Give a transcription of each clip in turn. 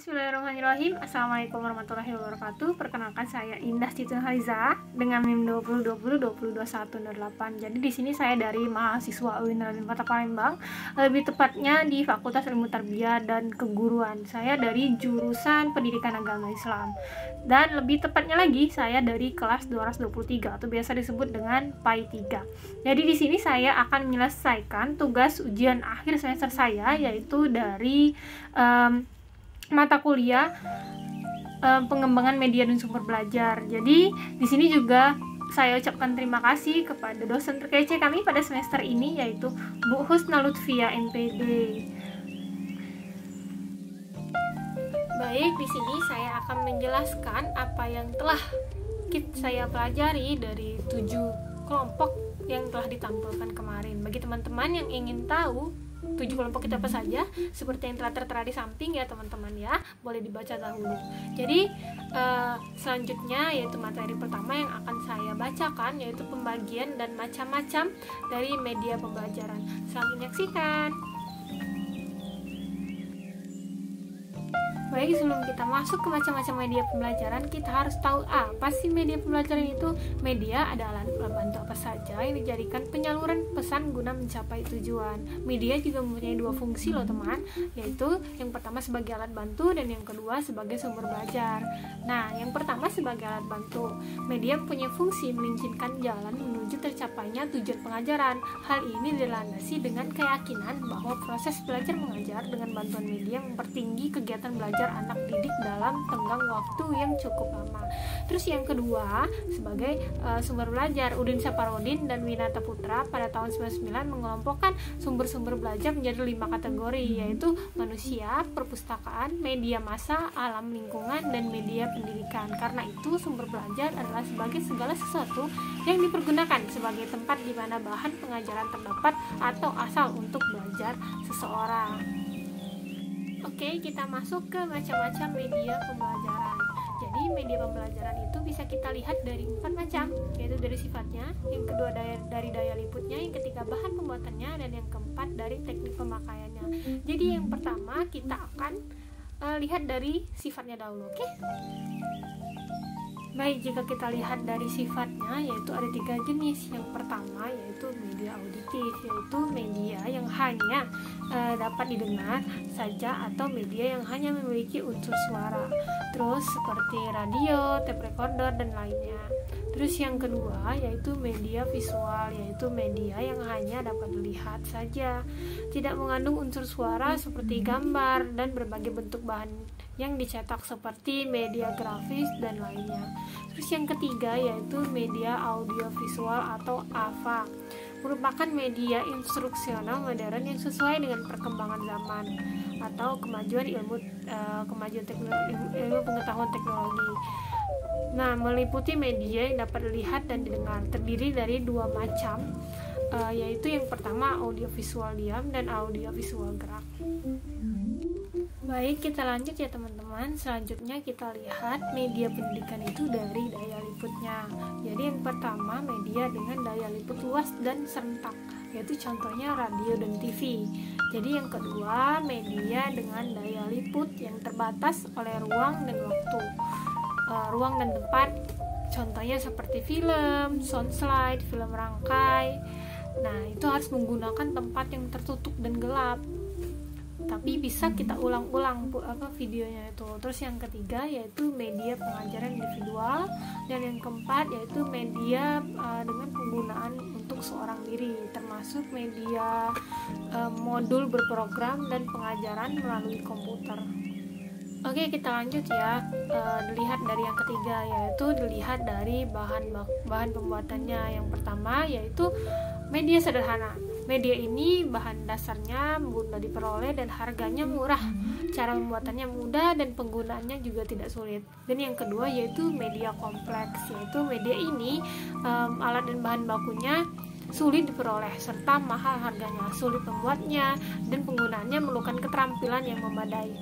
Bismillahirrahmanirrahim. Assalamualaikum warahmatullahi wabarakatuh. Perkenalkan, saya Indah Citun Haliza dengan NIM 2020202108. Jadi di sini saya dari mahasiswa UIN Raden Kota Palembang, lebih tepatnya di Fakultas Ilmu Tarbiyah dan Keguruan. Saya dari jurusan Pendidikan Agama Islam. Dan lebih tepatnya lagi, saya dari kelas 223 atau biasa disebut dengan PAI 3. Jadi di sini saya akan menyelesaikan tugas ujian akhir semester saya, yaitu dari mata kuliah pengembangan media dan sumber belajar. Jadi di sini juga saya ucapkan terima kasih kepada dosen terkece kami pada semester ini, yaitu Bu Husna Lutfia MPD. Baik, di sini saya akan menjelaskan apa yang telah saya pelajari dari 7 kelompok yang telah ditampilkan kemarin. Bagi teman-teman yang ingin tahu 7 kelompok itu apa saja, seperti yang telah tertera di samping ya teman-teman ya, boleh dibaca dahulu. Jadi selanjutnya yaitu materi pertama yang akan saya bacakan, yaitu pembagian dan macam-macam dari media pembelajaran. Selamat menyaksikan. Baik, sebelum kita masuk ke macam-macam media pembelajaran, kita harus tahu apa sih media pembelajaran itu. Media adalah alat bantu apa saja yang dijadikan penyaluran pesan guna mencapai tujuan. Media juga mempunyai 2 fungsi loh teman, yaitu yang pertama sebagai alat bantu dan yang kedua sebagai sumber belajar. Nah, yang pertama sebagai alat bantu. Media mempunyai fungsi melincinkan jalan menuju tercapainya tujuan pengajaran. Hal ini dilandasi dengan keyakinan bahwa proses belajar mengajar dengan bantuan media mempertinggi kegiatan belajar anak didik dalam tenggang waktu yang cukup lama. Terus yang kedua sebagai sumber belajar. Udin Saparudin dan Winata Putra pada tahun 99 mengelompokkan sumber-sumber belajar menjadi 5 kategori, yaitu manusia, perpustakaan, media massa, alam lingkungan, dan media pendidikan. Karena itu sumber belajar adalah sebagai segala sesuatu yang dipergunakan sebagai tempat di mana bahan pengajaran terdapat atau asal untuk belajar seseorang. Oke, kita masuk ke macam-macam media pembelajaran. Jadi media pembelajaran itu bisa kita lihat dari 4 macam, yaitu dari sifatnya, yang kedua dari daya liputnya, yang ketiga bahan pembuatannya, dan yang keempat dari teknik pemakaiannya. Jadi yang pertama kita akan lihat dari sifatnya dahulu, oke? Baik, jika kita lihat dari sifatnya, yaitu ada 3 jenis. Yang pertama yaitu media auditif, yaitu media yang hanya dapat didengar saja atau media yang hanya memiliki unsur suara. Terus seperti radio, tape recorder, dan lainnya. Terus yang kedua yaitu media visual, yaitu media yang hanya dapat dilihat saja, tidak mengandung unsur suara seperti gambar dan berbagai bentuk bahan yang dicetak seperti media grafis dan lainnya. Terus yang ketiga yaitu media audiovisual atau AVA, merupakan media instruksional modern yang sesuai dengan perkembangan zaman atau kemajuan ilmu pengetahuan teknologi. Nah, meliputi media yang dapat dilihat dan didengar, terdiri dari 2 macam, yaitu yang pertama audiovisual diam dan audiovisual gerak. Baik, kita lanjut ya teman-teman. Selanjutnya kita lihat media pendidikan itu dari daya liputnya. Jadi yang pertama media dengan daya liput luas dan serentak, yaitu contohnya radio dan TV. Jadi yang kedua media dengan daya liput yang terbatas oleh ruang dan waktu, ruang dan tempat, contohnya seperti film, sound slide, film rangkai. Nah, itu harus menggunakan tempat yang tertutup dan gelap, tapi bisa kita ulang-ulang videonya itu. Terus yang ketiga yaitu media pengajaran individual, dan yang keempat yaitu media dengan penggunaan untuk seorang diri, termasuk media modul berprogram dan pengajaran melalui komputer. Oke, kita lanjut ya. Dilihat dari yang ketiga, yaitu dilihat dari bahan pembuatannya. Yang pertama yaitu media sederhana. Media ini bahan dasarnya mudah diperoleh dan harganya murah. Cara pembuatannya mudah dan penggunaannya juga tidak sulit. Dan yang kedua yaitu media kompleks, yaitu media ini alat dan bahan bakunya sulit diperoleh serta mahal harganya, sulit membuatnya, dan penggunaannya memerlukan keterampilan yang memadai.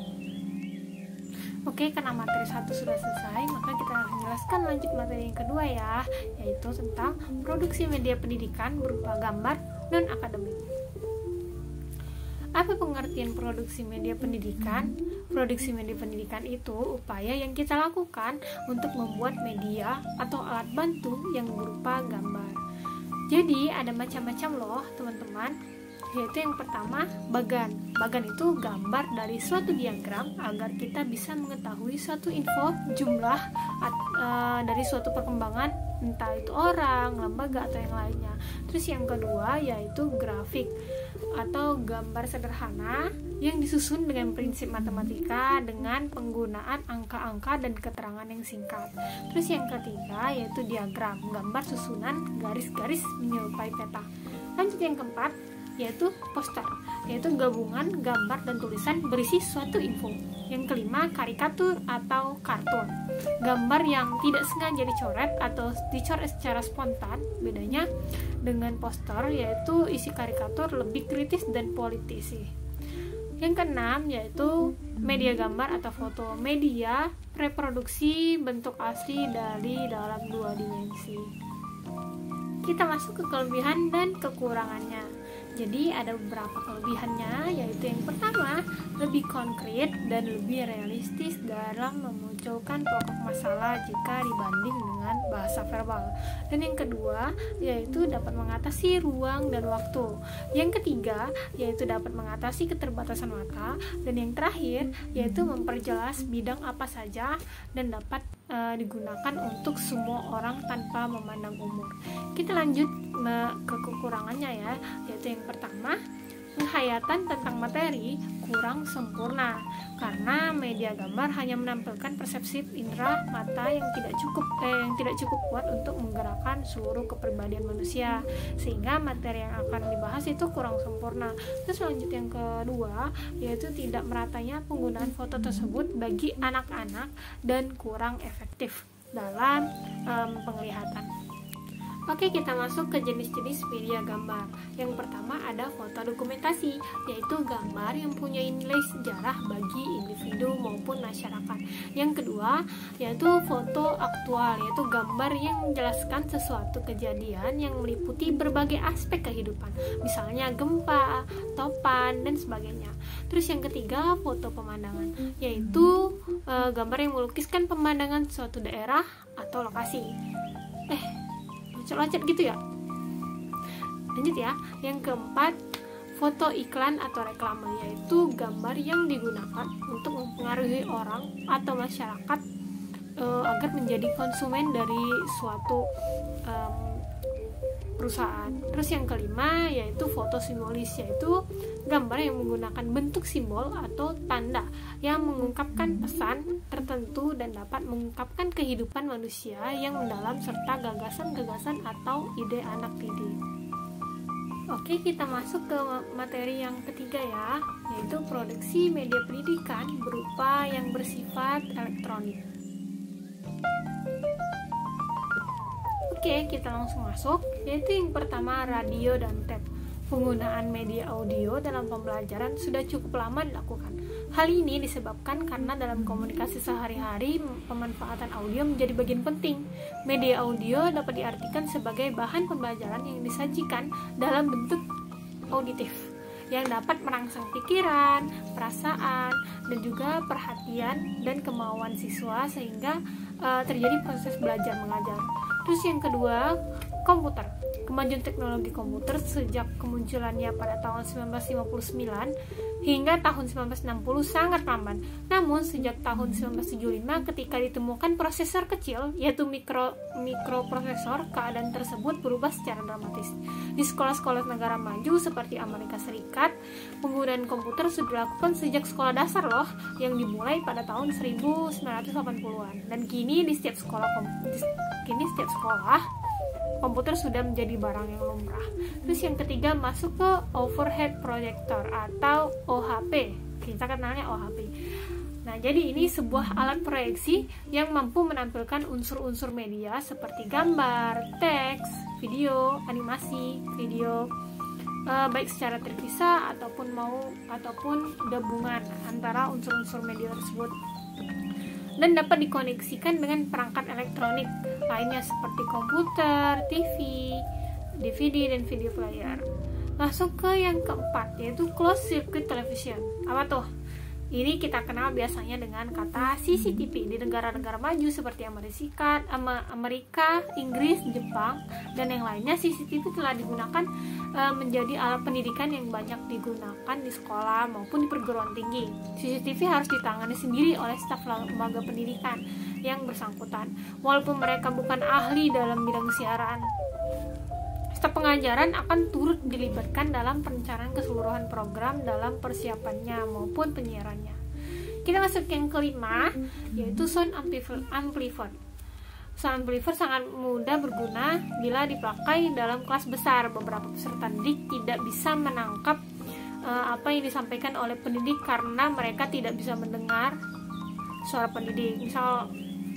Oke, karena materi 1 sudah selesai, maka kita akan menjelaskan lanjut materi yang kedua ya, yaitu tentang produksi media pendidikan berupa gambar dan akademik. Apa pengertian produksi media pendidikan? Produksi media pendidikan itu upaya yang kita lakukan untuk membuat media atau alat bantu yang berupa gambar. Jadi ada macam-macam loh teman-teman, yaitu yang pertama bagan. Bagan itu gambar dari suatu diagram agar kita bisa mengetahui suatu info jumlah dari suatu perkembangan, entah itu orang, lembaga atau yang lainnya. Terus yang kedua yaitu grafik atau gambar sederhana yang disusun dengan prinsip matematika dengan penggunaan angka-angka dan keterangan yang singkat. Terus yang ketiga yaitu diagram, gambar susunan garis-garis menyerupai peta. Lanjut yang keempat yaitu poster, yaitu gabungan gambar dan tulisan berisi suatu info. Yang kelima karikatur atau kartun, gambar yang tidak sengaja dicoret atau dicoret secara spontan. Bedanya dengan poster yaitu isi karikatur lebih kritis dan politisi. Yang keenam yaitu media gambar atau foto, media reproduksi bentuk asli dari dalam 2 dimensi. Kita masuk ke kelebihan dan kekurangannya. Jadi ada beberapa kelebihannya, yaitu yang pertama lebih konkret dan lebih realistis dalam memunculkan pokok masalah jika dibanding dengan bahasa verbal. Dan yang kedua yaitu dapat mengatasi ruang dan waktu. Yang ketiga yaitu dapat mengatasi keterbatasan mata. Dan yang terakhir yaitu memperjelas bidang apa saja dan dapat digunakan untuk semua orang tanpa memandang umur. Kita lanjut ke kekurangannya ya, yaitu yang pertama penghayatan tentang materi kurang sempurna karena media gambar hanya menampilkan persepsi indera mata yang tidak cukup kuat untuk menggerakkan seluruh kepribadian manusia, sehingga materi yang akan dibahas itu kurang sempurna. Terus lanjut yang kedua yaitu tidak meratanya penggunaan foto tersebut bagi anak-anak dan kurang efektif dalam penglihatan. Oke, kita masuk ke jenis-jenis media gambar. Yang pertama ada foto dokumentasi, yaitu gambar yang punya nilai sejarah bagi individu maupun masyarakat. Yang kedua yaitu foto aktual, yaitu gambar yang menjelaskan sesuatu kejadian yang meliputi berbagai aspek kehidupan, misalnya gempa, topan, dan sebagainya. Terus yang ketiga foto pemandangan, yaitu gambar yang melukiskan pemandangan suatu daerah atau lokasi. Loncat gitu ya. Lanjut ya. Yang keempat foto iklan atau reklame, yaitu gambar yang digunakan untuk mempengaruhi orang atau masyarakat agar menjadi konsumen dari suatu perusahaan. Terus yang kelima yaitu foto simbolis, yaitu gambar yang menggunakan bentuk simbol atau tanda yang mengungkapkan pesan tertentu dan dapat mengungkapkan kehidupan manusia yang mendalam serta gagasan-gagasan atau ide anak didik. Oke, kita masuk ke materi yang ketiga ya, yaitu produksi media pendidikan berupa yang bersifat elektronik. Oke, kita langsung masuk, yaitu yang pertama radio dan tape. Penggunaan media audio dalam pembelajaran sudah cukup lama dilakukan. Hal ini disebabkan karena dalam komunikasi sehari-hari pemanfaatan audio menjadi bagian penting. Media audio dapat diartikan sebagai bahan pembelajaran yang disajikan dalam bentuk auditif yang dapat merangsang pikiran, perasaan, dan juga perhatian dan kemauan siswa sehingga terjadi proses belajar mengajar. Terus yang kedua, komputer. Kemajuan teknologi komputer sejak kemunculannya pada tahun 1959 hingga tahun 1960 sangat lamban. Namun sejak tahun 1975 ketika ditemukan prosesor kecil yaitu mikroprosesor, keadaan tersebut berubah secara dramatis. Di sekolah-sekolah negara maju seperti Amerika Serikat, penggunaan komputer sudah dilakukan sejak sekolah dasar loh, yang dimulai pada tahun 1980-an. Dan kini di setiap sekolah komputer sudah menjadi barang yang lumrah. Terus yang ketiga masuk ke overhead projector atau OHP. Kita kenalnya OHP. Nah, jadi ini sebuah alat proyeksi yang mampu menampilkan unsur-unsur media seperti gambar, teks, video, animasi, video, baik secara terpisah ataupun gabungan antara unsur-unsur media tersebut. Dan dapat dikoneksikan dengan perangkat elektronik lainnya seperti komputer, TV, DVD, dan video player. Masuk ke yang keempat, yaitu closed circuit television. Apa tuh? Ini kita kenal biasanya dengan kata CCTV. Di negara-negara maju seperti Amerika, Inggris, Jepang, dan yang lainnya, CCTV telah digunakan menjadi alat pendidikan yang banyak digunakan di sekolah maupun di perguruan tinggi. CCTV harus ditangani sendiri oleh staf lembaga pendidikan yang bersangkutan, walaupun mereka bukan ahli dalam bidang siaran. Staf pengajaran akan turut dilibatkan dalam perencanaan keseluruhan program dalam persiapannya maupun penyiarannya. Kita masuk yang kelima, yaitu sound amplifier. Sound amplifier sangat mudah berguna bila dipakai dalam kelas besar. Beberapa peserta didik tidak bisa menangkap apa yang disampaikan oleh pendidik karena mereka tidak bisa mendengar suara pendidik. Misal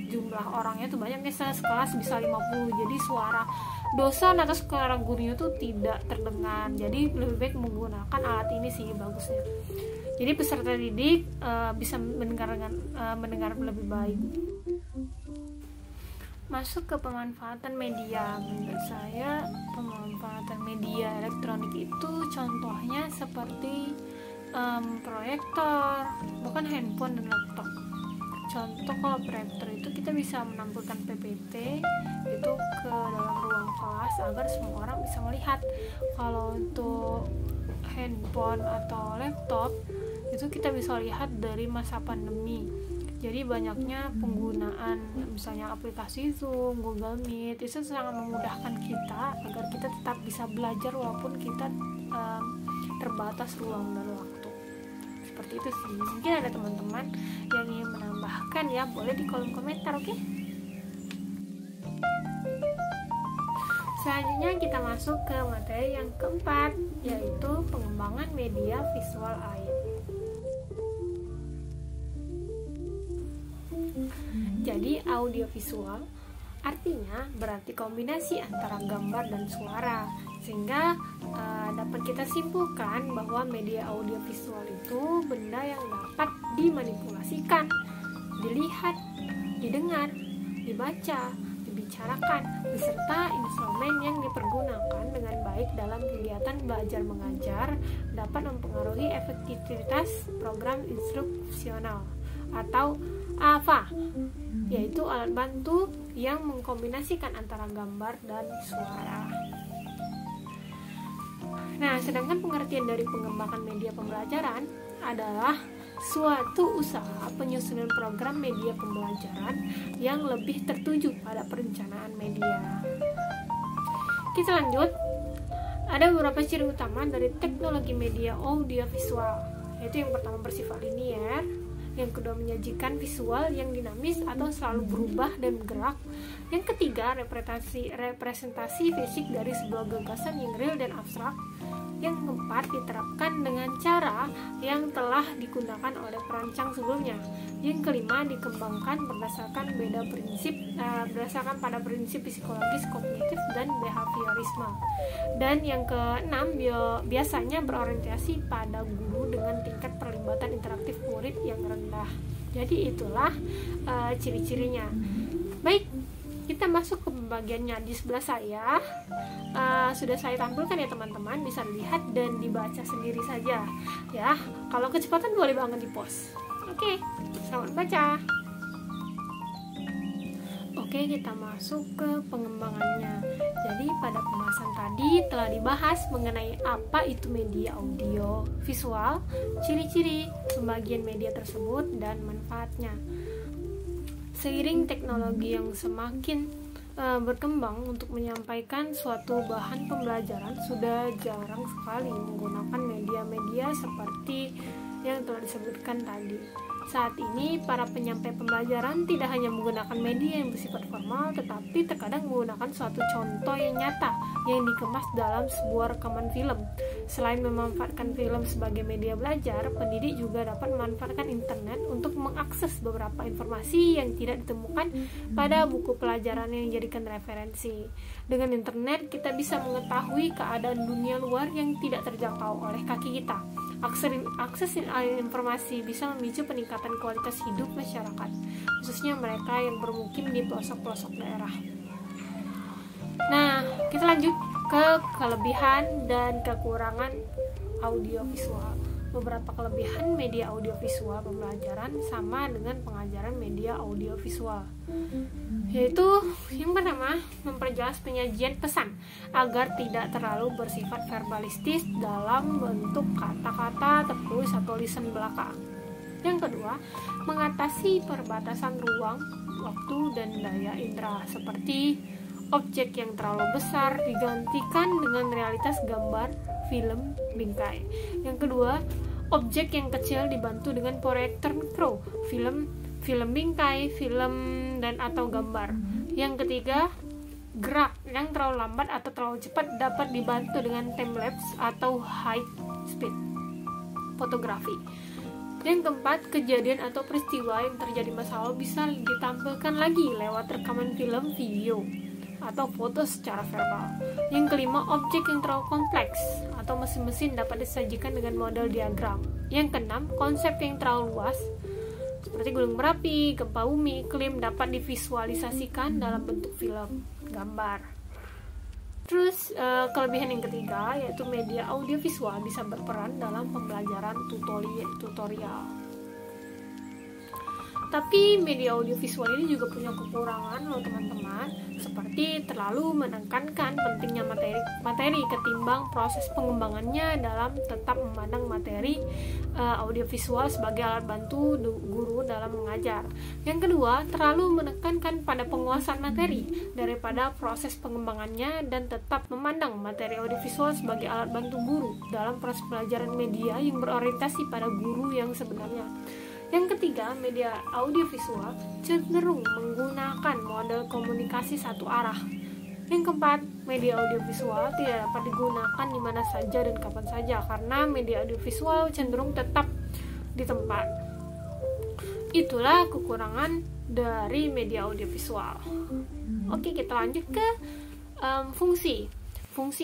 jumlah orangnya tuh banyak, misalnya sekelas bisa 50, jadi suara dosen atau suara gurunya tuh tidak terdengar. Jadi lebih baik menggunakan alat ini sih bagusnya. Jadi peserta didik bisa mendengar lebih baik. Masuk ke pemanfaatan media. Menurut saya pemanfaatan media elektronik itu contohnya seperti proyektor, bukan handphone dan laptop. Contoh kalau proyektor itu kita bisa menampilkan PPT itu ke dalam ruang kelas agar semua orang bisa melihat. Kalau untuk handphone atau laptop itu kita bisa lihat dari masa pandemi. Jadi banyaknya penggunaan misalnya aplikasi Zoom, Google Meet itu sangat memudahkan kita agar kita tetap bisa belajar walaupun kita terbatas ruang dan waktu. Seperti itu sih. Mungkin ada teman-teman yang ingin menambahkan ya, boleh di kolom komentar, oke? Selanjutnya kita masuk ke materi yang keempat, yaitu pengembangan media visual AIT. Jadi audiovisual artinya berarti kombinasi antara gambar dan suara, sehingga dapat kita simpulkan bahwa media audiovisual itu benda yang dapat dimanipulasikan, dilihat, didengar, dibaca, dibicarakan, beserta instrumen yang dipergunakan dengan baik dalam kegiatan belajar mengajar dapat mempengaruhi efektivitas program instruksional atau AVA, yaitu alat bantu yang mengkombinasikan antara gambar dan suara. Nah, sedangkan pengertian dari pengembangan media pembelajaran adalah suatu usaha penyusunan program media pembelajaran yang lebih tertuju pada perencanaan media. Kita lanjut. Ada beberapa ciri utama dari teknologi media audiovisual, yaitu yang pertama bersifat linier, yang kedua menyajikan visual yang dinamis atau selalu berubah dan bergerak, yang ketiga representasi fisik dari sebuah gagasan yang real dan abstrak, yang keempat diterapkan dengan cara yang telah digunakan oleh perancang sebelumnya, yang kelima dikembangkan berdasarkan pada prinsip psikologis kognitif dan behaviorisme, dan yang keenam biasanya berorientasi pada guru dengan tingkat perlibatan interaktif murid yang rendah. Jadi itulah ciri-cirinya. Baik, kita masuk ke bagiannya. Di sebelah saya sudah saya tampilkan ya teman-teman, bisa dilihat dan dibaca sendiri saja ya. Kalau kecepatan boleh banget di pause. Oke, selamat baca. Oke, kita masuk ke pengembangannya. Jadi pada pembahasan tadi telah dibahas mengenai apa itu media audio visual, ciri-ciri pembagian media tersebut, dan manfaatnya. Seiring teknologi yang semakin berkembang untuk menyampaikan suatu bahan pembelajaran, sudah jarang sekali menggunakan media-media seperti yang telah disebutkan tadi. Saat ini, para penyampai pembelajaran tidak hanya menggunakan media yang bersifat formal, tetapi terkadang menggunakan suatu contoh yang nyata yang dikemas dalam sebuah rekaman film. Selain memanfaatkan film sebagai media belajar, pendidik juga dapat memanfaatkan internet untuk mengakses beberapa informasi yang tidak ditemukan pada buku pelajaran yang dijadikan referensi. Dengan internet, kita bisa mengetahui keadaan dunia luar yang tidak terjangkau oleh kaki kita. Akses informasi bisa memicu peningkatan kualitas hidup masyarakat, khususnya mereka yang bermukim di pelosok-pelosok daerah. Nah, kita lanjut ke kelebihan dan kekurangan audiovisual. beberapa kelebihan media audiovisual pembelajaran sama dengan pengajaran media audiovisual, yaitu yang pertama, memperjelas penyajian pesan agar tidak terlalu bersifat verbalistis dalam bentuk kata-kata tertulis atau lisan belaka. Yang kedua, mengatasi perbatasan ruang, waktu, dan daya indera, seperti objek yang terlalu besar digantikan dengan realitas gambar, film, bingkai. Yang kedua, objek yang kecil dibantu dengan proyektor mikro, film bingkai, film dan atau gambar. Yang ketiga, gerak yang terlalu lambat atau terlalu cepat dapat dibantu dengan time-lapse atau high speed fotografi. Yang keempat, kejadian atau peristiwa yang terjadi masa lalu bisa ditampilkan lagi lewat rekaman film, video, atau foto secara verbal. Yang kelima, objek yang terlalu kompleks atau mesin-mesin dapat disajikan dengan model diagram. Yang keenam, konsep yang terlalu luas seperti gunung berapi, gempa bumi, iklim dapat divisualisasikan dalam bentuk film, gambar. Terus kelebihan yang ketiga yaitu media audiovisual bisa berperan dalam pembelajaran tutorial. Tapi media audiovisual ini juga punya kekurangan loh teman-teman, seperti terlalu menekankan pentingnya materi ketimbang proses pengembangannya dalam tetap memandang materi audiovisual sebagai alat bantu guru dalam mengajar. Yang kedua, terlalu menekankan pada penguasaan materi daripada proses pengembangannya dan tetap memandang materi audiovisual sebagai alat bantu guru dalam proses pelajaran media yang berorientasi pada guru yang sebenarnya. Yang ketiga, media audiovisual cenderung menggunakan model komunikasi satu arah. Yang keempat, media audiovisual tidak dapat digunakan di mana saja dan kapan saja karena media audiovisual cenderung tetap di tempat. Itulah kekurangan dari media audiovisual. Oke, kita lanjut ke fungsi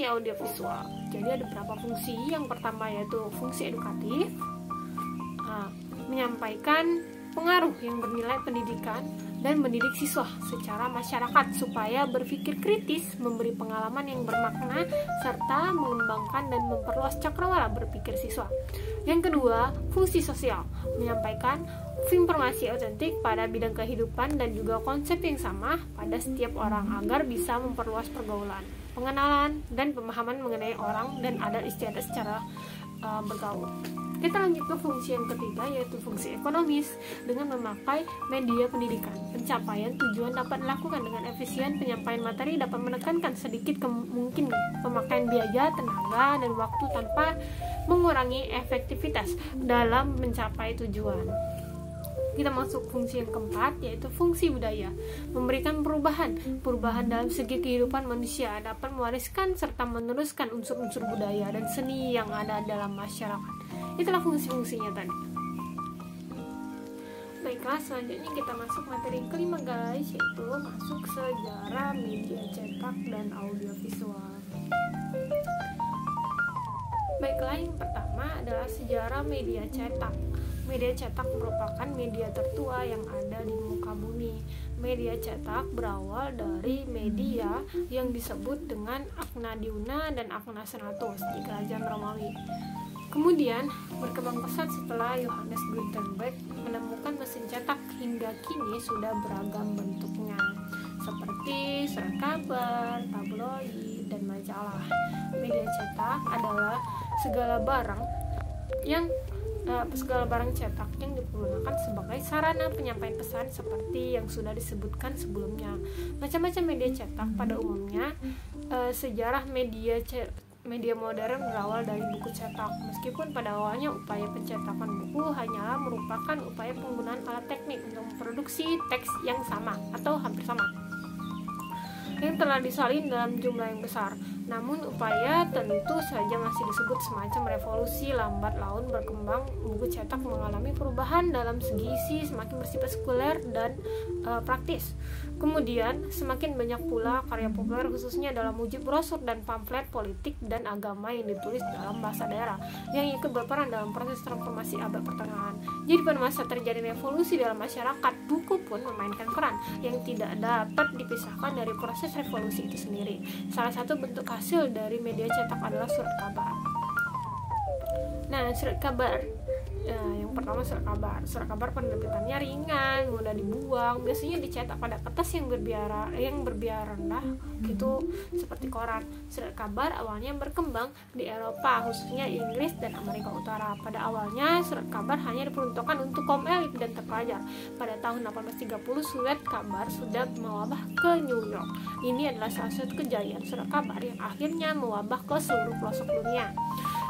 audiovisual. Jadi ada beberapa fungsi. Yang pertama yaitu fungsi edukatif, menyampaikan pengaruh yang bernilai pendidikan dan mendidik siswa secara masyarakat supaya berpikir kritis, memberi pengalaman yang bermakna, serta mengembangkan dan memperluas cakrawala berpikir siswa. Yang kedua, fungsi sosial, menyampaikan informasi otentik pada bidang kehidupan dan juga konsep yang sama pada setiap orang agar bisa memperluas pergaulan, pengenalan, dan pemahaman mengenai orang dan adat istiadat secara bergaul. Kita lanjut ke fungsi yang ketiga yaitu fungsi ekonomis. Dengan memakai media pendidikan, pencapaian tujuan dapat dilakukan dengan efisien. Penyampaian materi dapat menekankan sedikit mungkin pemakaian biaya, tenaga, dan waktu tanpa mengurangi efektivitas dalam mencapai tujuan. Kita masuk fungsi yang keempat yaitu fungsi budaya, memberikan perubahan dalam segi kehidupan manusia, dapat mewariskan serta meneruskan unsur-unsur budaya dan seni yang ada dalam masyarakat. Itulah fungsi-fungsinya tadi. Baiklah, selanjutnya kita masuk materi yang kelima guys, yaitu masuk sejarah media cetak dan audiovisual. Baiklah, yang pertama adalah sejarah media cetak. Media cetak merupakan media tertua yang ada di muka bumi. Media cetak berawal dari media yang disebut dengan Agnadiuna dan Agnasenatus di Kerajaan Romawi. Kemudian berkembang pesat setelah Johannes Gutenberg menemukan mesin cetak, hingga kini sudah beragam bentuknya seperti surat kabar, tabloid, dan majalah. Media cetak adalah segala barang cetak yang digunakan sebagai sarana penyampaian pesan seperti yang sudah disebutkan sebelumnya. Macam-macam media cetak pada umumnya. Sejarah media modern berawal dari buku cetak. Meskipun pada awalnya upaya pencetakan buku hanyalah merupakan upaya penggunaan alat teknik untuk memproduksi teks yang sama atau hampir sama yang telah disalin dalam jumlah yang besar. Namun upaya tentu saja masih disebut semacam revolusi lambat laun berkembang. Buku cetak mengalami perubahan dalam segi isi, semakin bersifat sekuler dan praktis. Kemudian semakin banyak pula karya populer khususnya dalam wujud brosur dan pamflet politik dan agama yang ditulis dalam bahasa daerah yang ikut berperan dalam proses transformasi abad pertengahan. Jadi pada masa terjadi revolusi dalam masyarakat, buku pun memainkan peran yang tidak dapat dipisahkan dari proses revolusi itu sendiri. Salah satu bentuk hasil dari media cetak adalah surat kabar. Nah, surat kabar. Yang pertama surat kabar. Surat kabar penerbitannya ringan, mudah dibuang. Biasanya dicetak pada kertas yang berbiar rendah gitu, seperti koran. Surat kabar awalnya berkembang di Eropa, khususnya Inggris dan Amerika Utara. Pada awalnya surat kabar hanya diperuntukkan untuk kaum elit dan terpelajar. Pada tahun 1830 surat kabar sudah mewabah ke New York. Ini adalah salah satu kejayaan surat kabar yang akhirnya mewabah ke seluruh pelosok dunia.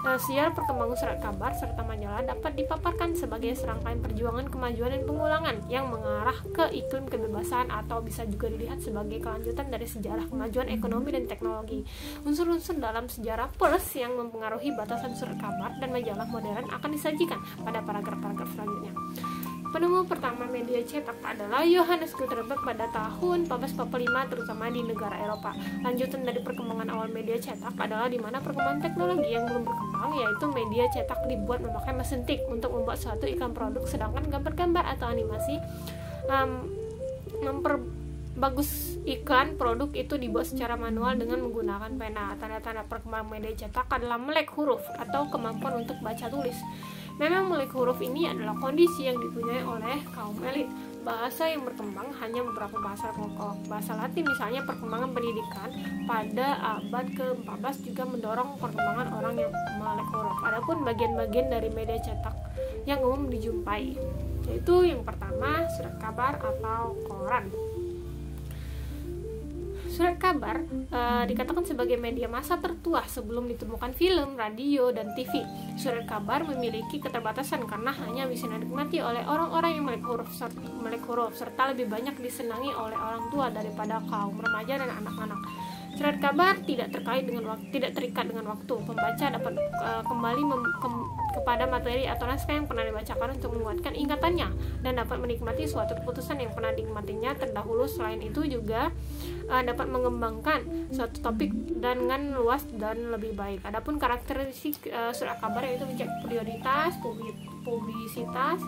Sejarah perkembangan surat kabar serta majalah dapat dipaparkan sebagai serangkaian perjuangan kemajuan dan pengulangan yang mengarah ke iklim kebebasan, atau bisa juga dilihat sebagai kelanjutan dari sejarah kemajuan ekonomi dan teknologi. Unsur-unsur dalam sejarah pers yang mempengaruhi batasan surat kabar dan majalah modern akan disajikan pada paragraf-paragraf selanjutnya. Penemu pertama media cetak adalah Johannes Gutenberg pada tahun 1445, terutama di negara Eropa. Lanjutan dari perkembangan awal media cetak adalah di mana perkembangan teknologi yang belum berkembang, yaitu media cetak dibuat memakai mesin tik untuk membuat suatu iklan produk, sedangkan gambar-gambar atau animasi memperbagus iklan produk itu dibuat secara manual dengan menggunakan pena. Tanda-tanda perkembangan media cetak adalah melek huruf atau kemampuan untuk baca tulis. Memang melek huruf ini adalah kondisi yang dipunyai oleh kaum elit. Bahasa yang berkembang hanya beberapa bahasa pokok. Bahasa Latin misalnya, perkembangan pendidikan pada abad ke-14 juga mendorong perkembangan orang yang melek huruf. Adapun bagian-bagian dari media cetak yang umum dijumpai, yaitu yang pertama surat kabar atau koran. Surat kabar dikatakan sebagai media massa tertua sebelum ditemukan film, radio, dan TV. Surat kabar memiliki keterbatasan karena hanya bisa dinikmati oleh orang-orang yang melek huruf serta lebih banyak disenangi oleh orang tua daripada kaum remaja dan anak-anak. Surat kabar tidak terikat dengan waktu. Pembaca dapat kembali kepada materi atau naskah yang pernah dibacakan untuk menguatkan ingatannya dan dapat menikmati suatu keputusan yang pernah dinikmatinya terdahulu. Selain itu juga dapat mengembangkan suatu topik dengan luas dan lebih baik. Adapun karakteristik surat kabar yaitu prioritas, publisitas,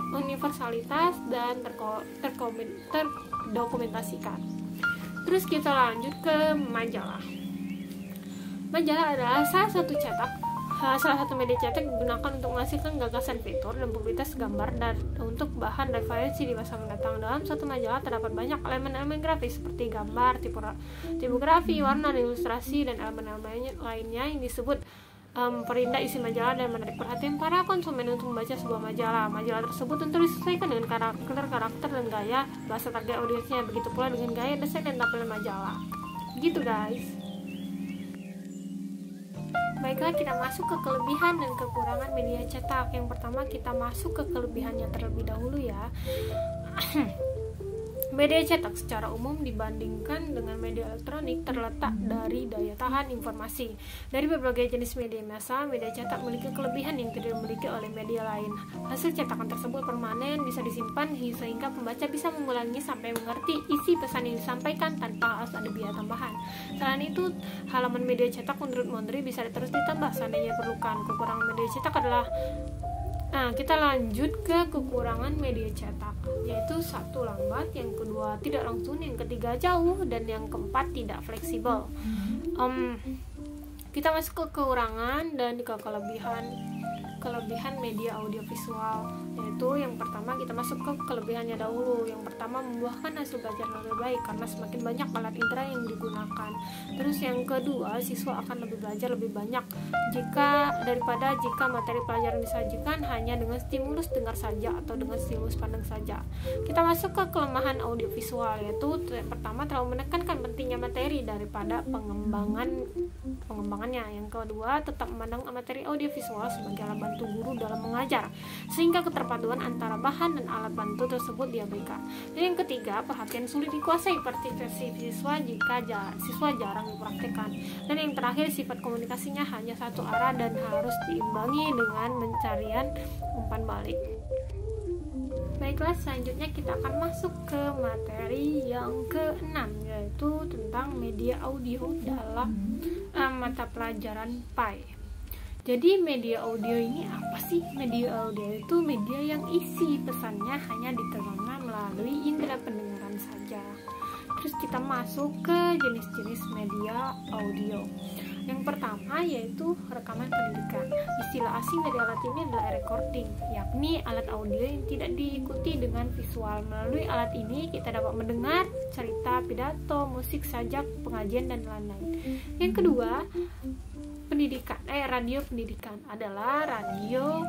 universalitas, dan terdokumentasikan. Terus kita lanjut ke majalah. Majalah adalah salah satu media cetak digunakan untuk menghasilkan gagasan fitur dan publisitas gambar dan untuk bahan referensi di masa mendatang. Dalam satu majalah terdapat banyak elemen-elemen grafis seperti gambar, tipografi, warna, dan ilustrasi, dan elemen-elemen lainnya yang disebut perindah isi majalah dan menarik perhatian para konsumen untuk membaca sebuah majalah. Majalah tersebut tentu disesuaikan dengan karakter dan gaya bahasa target audiensnya, begitu pula dengan gaya desain dan tampilan majalah. Begitu guys. Baiklah, kita masuk ke kelebihan dan kekurangan media cetak. Yang pertama kita masuk ke kelebihannya terlebih dahulu ya. Media cetak secara umum dibandingkan dengan media elektronik terletak dari daya tahan informasi. Dari berbagai jenis media massa, media cetak memiliki kelebihan yang tidak dimiliki oleh media lain. Hasil cetakan tersebut permanen, bisa disimpan sehingga pembaca bisa mengulangi sampai mengerti isi pesan yang disampaikan tanpa harus ada biaya tambahan. Selain itu, halaman media cetak menurut Mondri bisa terus ditambah seandainya diperlukan. Kekurangan media cetak adalah kita lanjut ke kekurangan media cetak, yaitu satu, lambat, yang kedua tidak langsung, yang ketiga jauh, dan yang keempat tidak fleksibel. Kita masuk ke kekurangan dan ke kelebihan media audiovisual, yaitu yang pertama kita masuk ke kelebihannya dahulu. Yang pertama, membuahkan hasil belajar lebih baik karena semakin banyak alat indera yang digunakan. Terus yang kedua, siswa akan lebih belajar lebih banyak daripada jika materi pelajaran disajikan hanya dengan stimulus dengar saja atau dengan stimulus pandang saja. Kita masuk ke kelemahan audiovisual, yaitu yang pertama terlalu menekankan pentingnya materi daripada pengembangannya. Yang kedua, tetap memandang materi audiovisual sebagai alat bantu guru dalam mengajar, sehingga keterpaduan antara bahan dan alat bantu tersebut diabaikan. Dan yang ketiga, perhatian sulit dikuasai partisipasi siswa jika siswa jarang dipraktikkan. Dan yang terakhir, sifat komunikasinya hanya satu arah dan harus diimbangi dengan mencarian umpan balik. Baiklah, selanjutnya kita akan masuk ke materi yang ke-6, yaitu tentang media audio dalam mata pelajaran PAI. Jadi media audio ini apa sih? Media audio itu media yang isi pesannya hanya diterima melalui indera pendengaran saja. Terus kita masuk ke jenis-jenis media audio. Yang pertama yaitu rekaman pendidikan. Istilah asing dari alat ini adalah recording, yakni alat audio yang tidak diikuti dengan visual. Melalui alat ini kita dapat mendengar cerita, pidato, musik, sajak, pengajian, dan lain-lain. Yang kedua, radio pendidikan adalah radio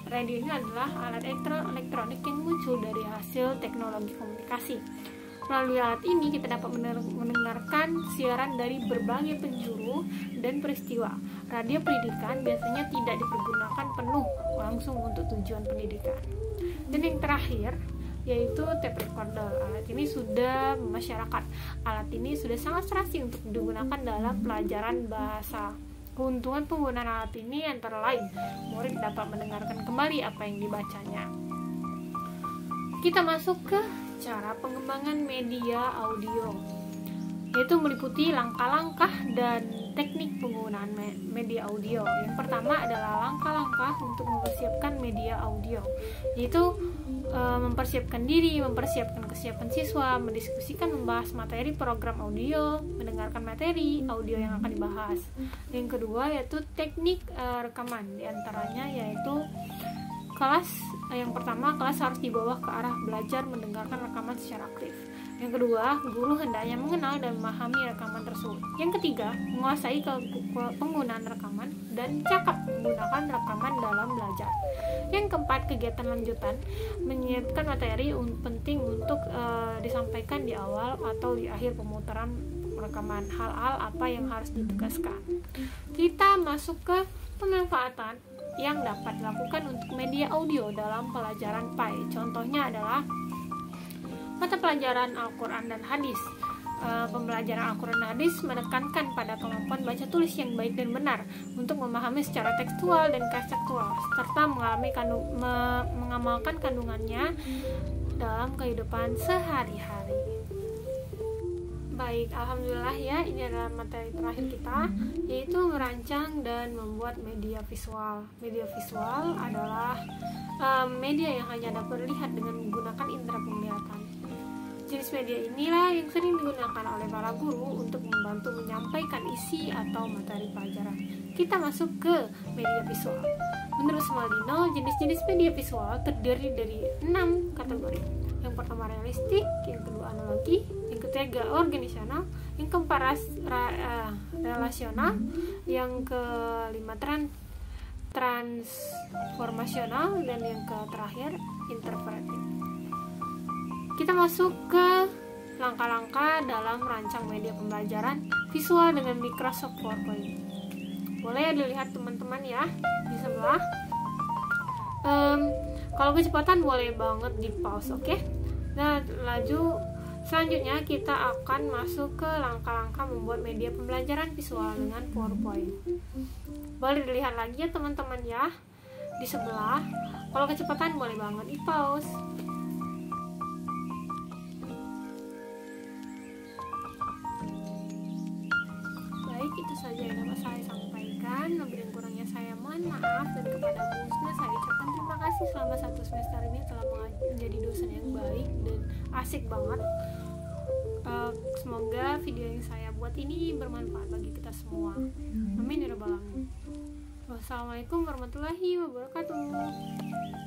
ini adalah alat elektronik yang muncul dari hasil teknologi komunikasi. Melalui alat ini kita dapat mendengarkan siaran dari berbagai penjuru dan peristiwa. Radio pendidikan biasanya tidak dipergunakan penuh langsung untuk tujuan pendidikan. Dan yang terakhir yaitu tape recorder. Alat ini sudah masyarakat. Alat ini sudah sangat serasi untuk digunakan dalam pelajaran bahasa. Keuntungan penggunaan alat ini antara lain murid dapat mendengarkan kembali apa yang dibacanya. Kita masuk ke cara pengembangan media audio, yaitu meliputi langkah-langkah dan teknik penggunaan media audio. Yang pertama adalah langkah-langkah untuk mempersiapkan media audio, yaitu mempersiapkan diri, mempersiapkan kesiapan siswa, mendiskusikan, membahas materi program audio, mendengarkan materi audio yang akan dibahas. Yang kedua yaitu teknik rekaman, diantaranya yaitu yang pertama, kelas harus dibawa ke arah belajar mendengarkan rekaman secara aktif. Yang kedua, guru hendaknya mengenal dan memahami rekaman tersebut. Yang ketiga, menguasai penggunaan rekaman dan cakap menggunakan rekaman dalam belajar. Yang keempat, kegiatan lanjutan, menyiapkan materi penting untuk disampaikan di awal atau di akhir pemutaran rekaman. Hal-hal apa yang harus ditegaskan. Kita masuk ke pemanfaatan yang dapat dilakukan untuk media audio dalam pelajaran PAI. Contohnya adalah mata pelajaran Al-Quran dan Hadis. Pembelajaran Al-Quran dan Hadis menekankan pada kemampuan baca tulis yang baik dan benar untuk memahami secara tekstual dan konseptual, serta mengamalkan kandungannya dalam kehidupan sehari-hari. Baik, alhamdulillah ya, ini adalah materi terakhir kita, yaitu merancang dan membuat media visual. Media visual adalah media yang hanya dapat dilihat dengan menggunakan indera penglihatan. Jenis media inilah yang sering digunakan oleh para guru untuk membantu menyampaikan isi atau materi pelajaran. Kita masuk ke media visual. Menurut Smaldino, jenis-jenis media visual terdiri dari 6 kategori. Yang pertama realistik, yang kedua analogi, yang ketiga organisasional, yang keempat relasional, yang kelima transformasional, dan yang terakhir interpretif. Kita masuk ke langkah-langkah dalam merancang media pembelajaran visual dengan Microsoft PowerPoint. Boleh dilihat teman-teman ya di sebelah. Kalau kecepatan boleh banget di pause, oke? Nah, selanjutnya kita akan masuk ke langkah-langkah membuat media pembelajaran visual dengan PowerPoint. Boleh dilihat lagi ya teman-teman ya di sebelah. Kalau kecepatan boleh banget di pause. Baik, itu saja yang dapat saya sampaikan. Lebih dan kurangnya saya mohon maaf, dan kepada Bu Husna saya ucapkan terima kasih selama 1 semester ini telah menjadi dosen yang baik dan asik banget. Semoga video yang saya buat ini bermanfaat bagi kita semua. Amin ya rabbal alamin. Wassalamualaikum warahmatullahi wabarakatuh.